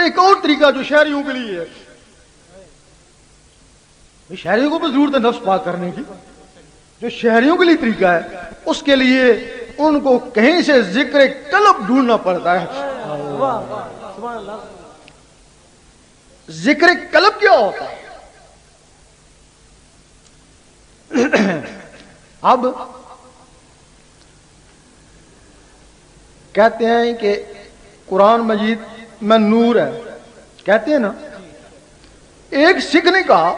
ایک اور طریقہ جو شہریوں کے لیے ہے، شہریوں کو بھی ضرورت ہے نفس پاک کرنے کی، جو شہریوں کے لیے طریقہ ہے اس کے لیے ان کو کہیں سے ذکر قلب ڈھونڈنا پڑتا ہے۔ ذکر قلب کیا ہوتا ہے؟ اب کہتے ہیں کہ قرآن مجید میں نور ہے، کہتے ہیں نا، ایک سکھ نے کہا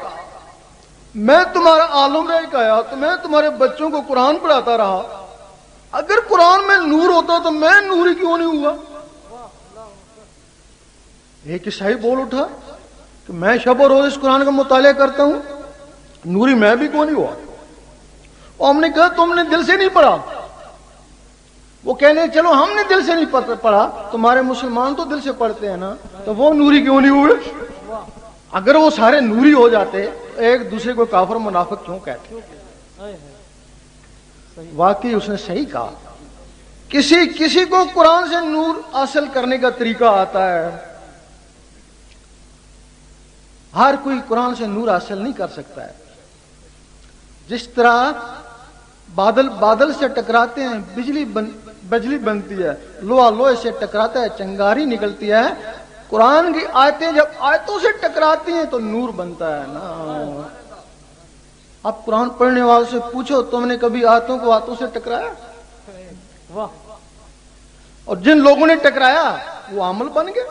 میں تمہارا عالم رہ گیا تو میں تمہارے بچوں کو قرآن پڑھاتا رہا، اگر قرآن میں نور ہوتا تو میں نوری کیوں نہیں ہوا؟ ایک عیسائی بول اٹھا کہ میں شب و روز اس قرآن کا مطالعہ کرتا ہوں، نوری میں بھی کیوں نہیں ہوا؟ اور ہم نے کہا تم نے دل سے نہیں پڑھا۔ وہ کہنے چلو ہم نے دل سے نہیں پڑھا، تمہارے مسلمان تو دل سے پڑھتے ہیں نا، تو وہ نوری کیوں نہیں ہوئے؟ اگر وہ سارے نوری ہو جاتے ایک دوسرے کو کافر منافق کیوں کہتے؟ واقعی اس نے صحیح کہا، کسی کو قرآن سے نور حاصل کرنے کا طریقہ آتا ہے، ہر کوئی قرآن سے نور حاصل نہیں کر سکتا ہے۔ جس طرح بادل سے ٹکراتے ہیں بجلی بنتی ہے، لوہا لوہے سے ٹکراتا ہے چنگاری نکلتی ہے، قرآن کی آیتیں جب آیتوں سے ٹکراتی ہیں تو نور بنتا ہے نا۔ اب قرآن پڑھنے والوں سے پوچھو تم نے کبھی آیتوں کو آیتوں سے ٹکرایا؟ اور جن لوگوں نے ٹکرایا وہ عمل بن گئے۔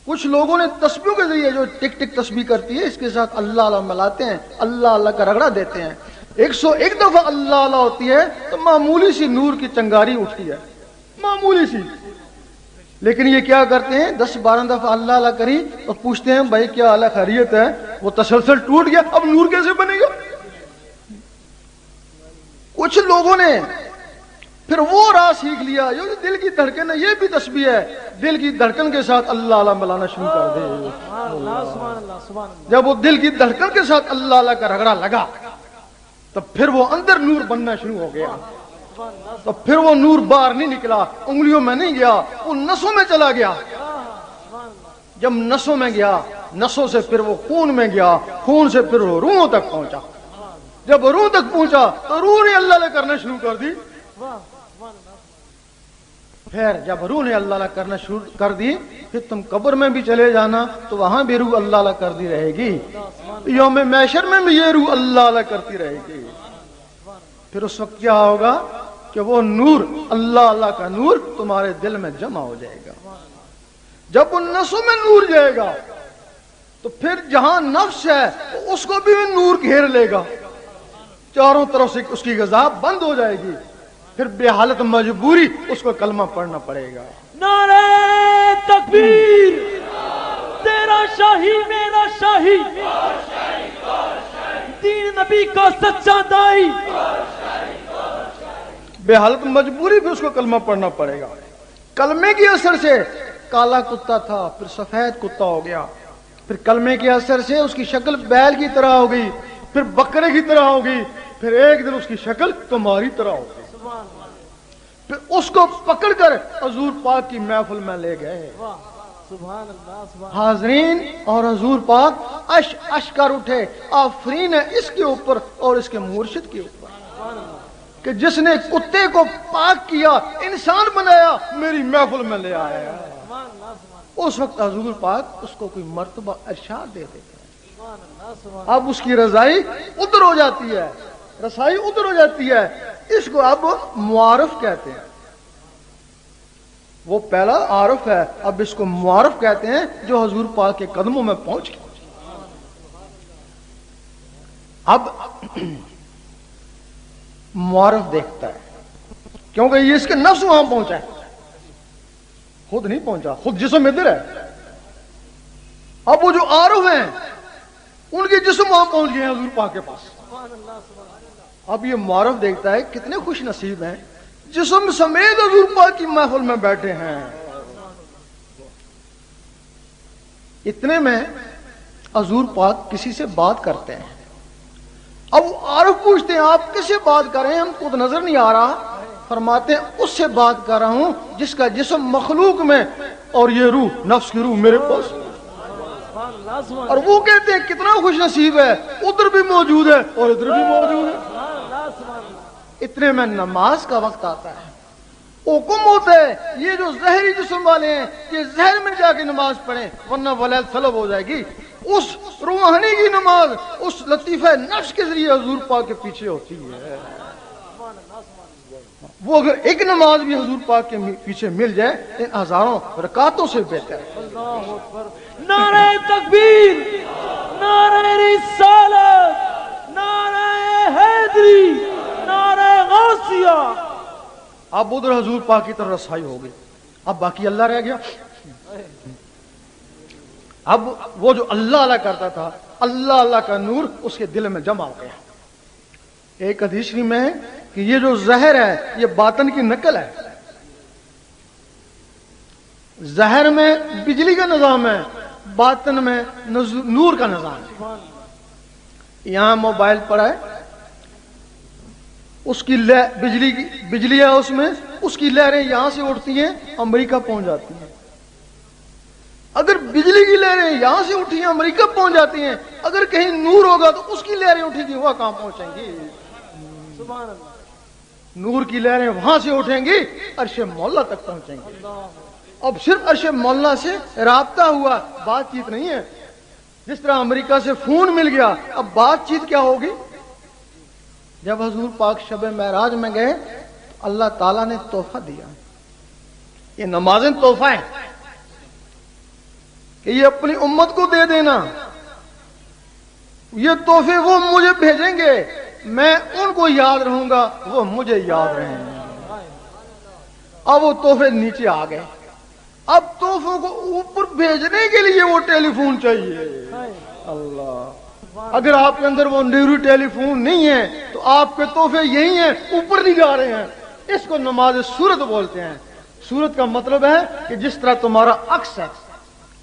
کچھ لوگوں نے تسبیحوں کے ذریعے جو ٹک ٹک تسبیح کرتی ہے اس کے ساتھ اللہ اللہ ملاتے ہیں، اللہ اللہ کا رگڑا دیتے ہیں، 101 دفعہ اللہ اللہ ہوتی ہے تو معمولی سی نور کی چنگاری اٹھتی ہے، معمولی سی۔ لیکن یہ کیا کرتے ہیں 10-12 دفعہ اللہ اللہ کری اور پوچھتے ہیں بھائی کیا حال ہے، خیریت ہے؟ وہ تسلسل ٹوٹ گیا، اب نور کیسے بنے گا؟ کچھ لوگوں نے پھر وہ راہ سیکھ لیا، یہ دل کی دھڑکن ہے، یہ بھی تسبیح ہے، دل کی دھڑکن کے ساتھ اللہ اللہ ملانا شروع کر دے۔ جب وہ دل کی دھڑکن کے ساتھ اللہ اللہ کا رگڑا لگا تو پھر وہ اندر نور بننا شروع ہو گیا، تو پھر وہ نور باہر نہیں نکلا، انگلیوں میں نہیں گیا، وہ نسوں میں چلا گیا۔ جب نسوں میں گیا، نسوں سے پھر وہ خون میں گیا، خون سے پھر وہ روحوں تک پہنچا، جب روح تک پہنچا تو روح نے اللہ اللہ کرنا شروع کر دی۔ پھر جب روح نے اللہ اللہ کرنا شروع کر دی پھر تم قبر میں بھی چلے جانا تو وہاں بھی روح اللہ اللہ کر دی رہے گی، یوم محشر میں بھی یہ روح اللہ اللہ کرتی رہے گی۔ پھر اس وقت کیا ہوگا کہ وہ نور اللہ اللہ کا نور تمہارے دل میں جمع ہو جائے گا۔ جب ان نسوں میں نور جائے گا تو پھر جہاں نفس ہے اس کو بھی نور گھیر لے گا، چاروں طرف سے اس کی غذا بند ہو جائے گی، پھر بے حالت مجبوری اس کو کلمہ پڑھنا پڑے گا۔ نعرہ تکبیر، تیرا شاہی میرا شاہی، دین نبی کا سچا دائی، بے حالت مجبوری پھر اس کو کلمہ پڑھنا پڑے گا۔ کلمے کے اثر سے کالا کتا تھا پھر سفید کتا ہو گیا، پھر کلمے کے اثر سے اس کی شکل بیل کی طرح ہو گئی، پھر بکرے کی طرح ہو گئی، پھر ایک دن اس کی شکل تمہاری طرح ہو گئی۔ پھر اس کو پکڑ کر حضور پاک کی محفل میں لے گئے۔ حاضرین اور حضور پاک اش کر اٹھے، آفرین ہے اس کے اوپر اور اس کے مرشد کے اوپر کہ جس نے کتے کو پاک کیا، انسان بنایا، میری محفل میں لے آیا۔ اس وقت حضور پاک اس کو کوئی مرتبہ ارشاد دے دیتے ہیں، اب اس کی رضائی ادھر ہو جاتی ہے، رسائی ادھر ہو جاتی ہے، اس کو اب معارف کہتے ہیں۔ وہ پہلا عارف ہے، اب اس کو معارف کہتے ہیں جو حضور پاک کے قدموں میں پہنچ گئے۔ اب معارف دیکھتا ہے کیونکہ یہ اس کے نفس وہاں پہنچا ہے، خود نہیں پہنچا، خود جسم ادھر ہے۔ اب وہ جو عارف ہیں ان کے جسم وہاں پہنچ گئے ہیں حضور پاک کے پاس۔ اب یہ معارف دیکھتا ہے کتنے خوش نصیب ہیں جسم سمیت حضور پاک کی محفل میں بیٹھے ہیں۔ اتنے میں حضور پاک کسی سے بات کرتے ہیں، اب عارف پوچھتے ہیں آپ کس سے بات کر رہے ہیں، ہم کو تو نظر نہیں آ رہا۔ فرماتے ہیں اس سے بات کر رہا ہوں جس کا جسم مخلوق میں اور یہ روح نفس کی روح میرے پاس، اور وہ کہتے ہیں کتنا خوش نصیب ہے، ادھر بھی موجود ہے اور ادھر بھی موجود ہے۔ اتنے میں نماز کا وقت آتا ہے، حکم ہوتا ہے یہ جو زہری جسم والے ہیں یہ زہر میں جا کے نماز پڑھیں ورنہ ولیل طلب ہو جائے گی۔ اس روحانی کی نماز اس لطیفہ نفس کے ذریعے حضور پاک کے پیچھے ہوتی ہے۔ وہ اگر ایک نماز بھی حضور پاک کے پیچھے مل جائے ان ہزاروں رکعتوں سے بہتر ہے۔ نعرہ تکبیر، نعرہ رسالت، نعرہ حیدری، نعرہ غوثیہ۔ اب ادھر حضور پاک کی طرف رسائی ہو گئی، اب باقی اللہ رہ گیا۔ اب وہ جو اللہ اللہ کرتا تھا، اللہ اللہ کا نور اس کے دل میں جمع ہو گیا۔ ایک حدیث میں ہے کہ یہ جو زہر ہے یہ باطن کی نقل ہے۔ زہر میں بجلی کا نظام ہے، باطن میں نور کا نظام ہے۔ یہاں موبائل پڑا ہے، اس کی بجلی ہے اس میں، اس کی لہریں یہاں سے اٹھتی ہیں امریکہ پہنچ جاتی ہیں۔ اگر بجلی کی لہریں یہاں سے اٹھی ہیں امریکہ پہنچ جاتی ہیں، اگر کہیں نور ہوگا تو اس کی لہریں اٹھیں گی وہاں کہاں پہنچیں گی؟ سبحان اللہ۔ نور کی لہریں وہاں سے اٹھیں گی عرش مولا تک پہنچیں گی۔ اب صرف عرش مولا سے رابطہ ہوا، بات چیت نہیں ہے۔ جس طرح امریکہ سے فون مل گیا، اب بات چیت کیا ہوگی؟ جب حضور پاک شب معراج میں گئے اللہ تعالیٰ نے تحفہ دیا، یہ نمازیں تحفہ ہیں کہ یہ اپنی امت کو دے دینا، یہ تحفے وہ مجھے بھیجیں گے، میں ان کو یاد رہوں گا وہ مجھے یاد رہیں گے۔ اب وہ تحفے نیچے آ گئے، اب تحفوں کو اوپر بھیجنے کے لیے وہ ٹیلی فون چاہیے۔ اللہ، اگر آپ کے اندر وہ نیوری ٹیلی فون نہیں ہے تو آپ کے تحفے یہی ہیں، اوپر نہیں جا رہے ہیں۔ اس کو نماز صورت بولتے ہیں۔ صورت کا مطلب ہے کہ جس طرح تمہارا عکس ہے،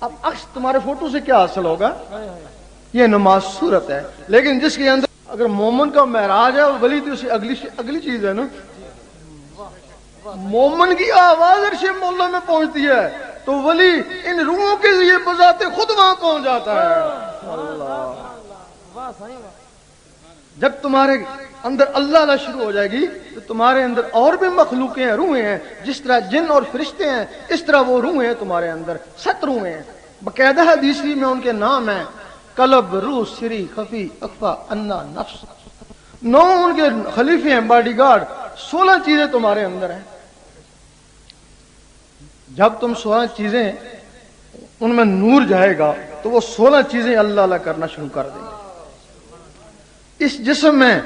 اب عکس تمہارے فوٹو سے کیا حاصل ہوگا؟ یہ نماز صورت ہے۔ لیکن جس کے اندر اگر مومن کا معراج ہے ولی تو اسے اگلی چیز ہے نا، مومن کی آواز عرش مولا میں پہنچتی ہے تو ولی ان روحوں کے ذریعے بذات خود وہاں پہنچ جاتا ہے۔ اللہ، جب تمہارے اندر اللہ اللہ شروع ہو جائے گی تو تمہارے اندر اور بھی مخلوقیں ہیں، روحیں ہیں، جس طرح جن اور فرشتے ہیں اس طرح وہ روحیں ہیں تمہارے اندر، 7 روحیں ہیں۔ باقاعدہ حدیثی میں ان کے نام ہیں، قلب، روح، سری، خفی، اخفا، انا، نفس۔ 9 ان کے خلیفے ہیں، باڈی گارڈ۔ 16 چیزیں تمہارے اندر ہیں۔ جب تم 16 چیزیں ان میں نور جائے گا تو وہ 16 چیزیں اللہ اللہ کرنا شروع کر دیں گے۔ اس جسم میں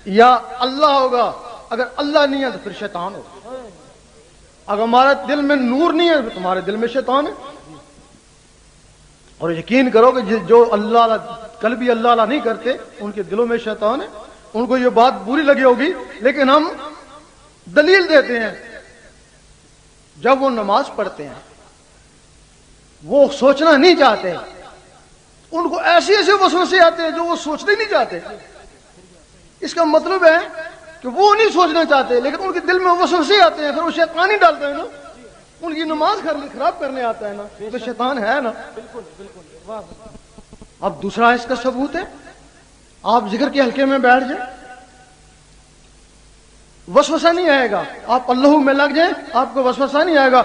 یا اللہ ہوگا، اگر اللہ نہیں ہے تو پھر شیطان ہوگا۔ اگر ہمارا دل میں نور نہیں ہے تو تمہارے دل میں شیطان ہے۔ اور یقین کرو کہ جو اللہ کل بھی اللہ نہیں کرتے ان کے دلوں میں شیطان ہے۔ ان کو یہ بات بری لگی ہوگی لیکن ہم دلیل دیتے ہیں۔ جب وہ نماز پڑھتے ہیں وہ سوچنا نہیں چاہتے، ان کو ایسے وسوسے آتے ہیں جو وہ سوچنے نہیں چاہتے۔ اس کا مطلب ہے کہ وہ نہیں سوچنا چاہتے لیکن ان کے دل میں وسوسے آتے ہیں، پھر وہ شیطان ہی ڈالتے ہیں نا، ان کی نماز خراب کرنے آتا ہے نا، تو شیطان ہے نا۔ اب دوسرا اس کا ثبوت ہے، آپ ذکر کے حلقے میں بیٹھ جائیں، وسوسہ نہیں آئے گا۔ آپ اللہ میں لگ جائیں، آپ کو وسوسہ نہیں آئے گا۔